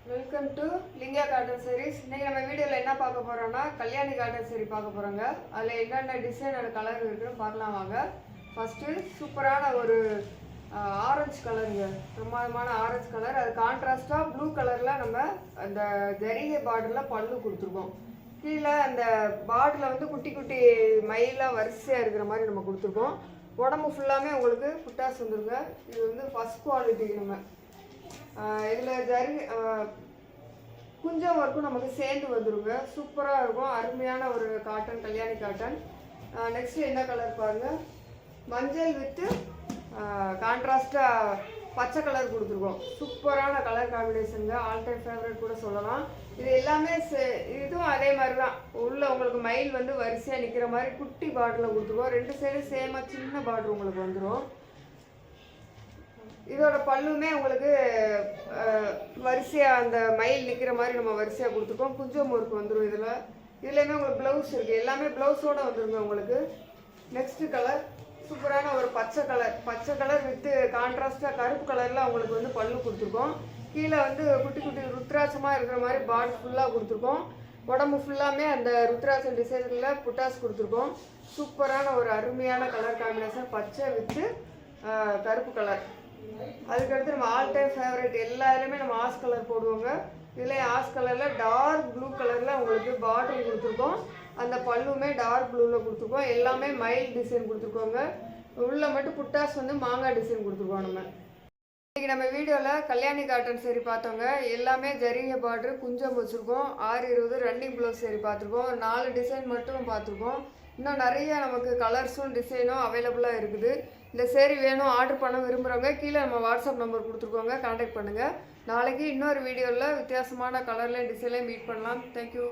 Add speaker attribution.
Speaker 1: Welcome to Linga cotton sarees. இன்னைக்கு நம்ம வீடியோவில் என்ன பார்க்க போகிறோம்னா கல்யாணி காட்டன் saree பார்க்க போகிறோங்க. அதில் என்னென்ன டிசைன் அண்ட் கலர் இருக்குன்னு பார்க்கலாம் வாங்க. ஃபஸ்ட்டு சூப்பரான ஒரு ஆரஞ்சு கலருங்க, பிரமாதமான ஆரஞ்சு கலர். அது கான்ட்ராஸ்டாக ப்ளூ கலரில் நம்ம அந்த ஜரிகை பார்டரில் பல்லு கொடுத்துருக்கோம். கீழே அந்த பார்டரில் வந்து குட்டி குட்டி மயிலாக வரிசையாக இருக்கிற மாதிரி நம்ம கொடுத்துருக்கோம். உடம்பு ஃபுல்லாமே உங்களுக்கு புட்டாஸ் வந்துருங்க. இது வந்து ஃபஸ்ட் குவாலிட்டி. நம்ம இதில் குஞ்சம் ஒர்க்கும் நமக்கு சேர்ந்து வந்துருங்க. சூப்பராக இருக்கும், அருமையான ஒரு காட்டன், கல்யாணி காட்டன். நெக்ஸ்ட் என்ன கலர் பாருங்கள், மஞ்சள் வித்து கான்ட்ராஸ்டாக பச்சை கலர் கொடுத்துருக்கோம். சூப்பரான கலர் காம்பினேஷனுங்க, ஆல் டைம் ஃபேவரட் கூட சொல்லலாம். இது எல்லாமே இதுவும் அதே மாதிரி தான். உள்ள உங்களுக்கு மயில் வந்து வரிசையாக நிற்கிற மாதிரி குட்டி பார்டரில் கொடுத்துருக்கோம். ரெண்டு சைடும் சேமாக சின்ன பார்டர் உங்களுக்கு வந்துடும். இதோட பல்லுமே உங்களுக்கு வரிசையாக அந்த மயில் நிற்கிற மாதிரி நம்ம வரிசையாக கொடுத்துருக்கோம். குஞ்சம் ஒர்க் வந்துடும். இதுலேயுமே உங்களுக்கு ப்ளவுஸ் இருக்குது, எல்லாமே ப்ளவுஸோடு வந்துருங்க உங்களுக்கு. நெக்ஸ்ட்டு கலர் சூப்பரான ஒரு பச்சை கலர் வித்து கான்ட்ராஸ்டாக கருப்பு கலரில் உங்களுக்கு வந்து பல்லு கொடுத்துருக்கோம். கீழே வந்து குட்டி குட்டி ருத்ராட்சமாக இருக்கிற மாதிரி பார்டர் ஃபுல்லாக கொடுத்துருக்கோம். உடம்பு ஃபுல்லாமே அந்த ருத்ராட்சம் டிசைனில் புட்டாஸ் கொடுத்துருக்கோம். சூப்பரான ஒரு அருமையான கலர் காம்பினேஷன், பச்சை வித்து கருப்பு கலர். அதுக்கடுத்து நம்ம ஆல் டைம் ஃபேவரட் எல்லாருமே நம்ம ஆஸ் கலர் போடுவோங்க. இதில் ஆஸ் கலரில் டார்க் ப்ளூ கலரில் உங்களுக்கு பார்டர் கொடுத்துருக்கோம். அந்த பல்லுமே டார்க் ப்ளூவில் கொடுத்துருக்கோம். எல்லாமே மயில் டிசைன் கொடுத்துருக்கோங்க. உள்ள மட்டும் புட்டாஸ் வந்து மாங்காய் டிசைன் கொடுத்துருக்கோம். இன்றைக்கி நம்ம வீடியோவில் கல்யாணி காட்டன் சரி பார்த்தோங்க. எல்லாமே ஜரிகை பார்டர் குஞ்சம் வச்சுருக்கோம். 620 ரன்னிங் ப்ளவுஸ் சரி பார்த்துருக்கோம். 4 டிசைன் மட்டும் பார்த்துருக்கோம். இன்னும் நிறைய நமக்கு கலர்ஸும் டிசைனும் அவைலபிளாக இருக்குது. இந்த சேரீ வேணும் ஆர்டர் பண்ண விரும்புகிறவங்க கீழே நம்ம வாட்ஸ்அப் நம்பர் கொடுத்துருக்கோங்க, கான்டாக்ட் பண்ணுங்கள். நாளைக்கு இன்னொரு வீடியோவில் வித்தியாசமான கலர்லேயும் டிசைன்லேயும் மீட் பண்ணலாம். தேங்க்யூ.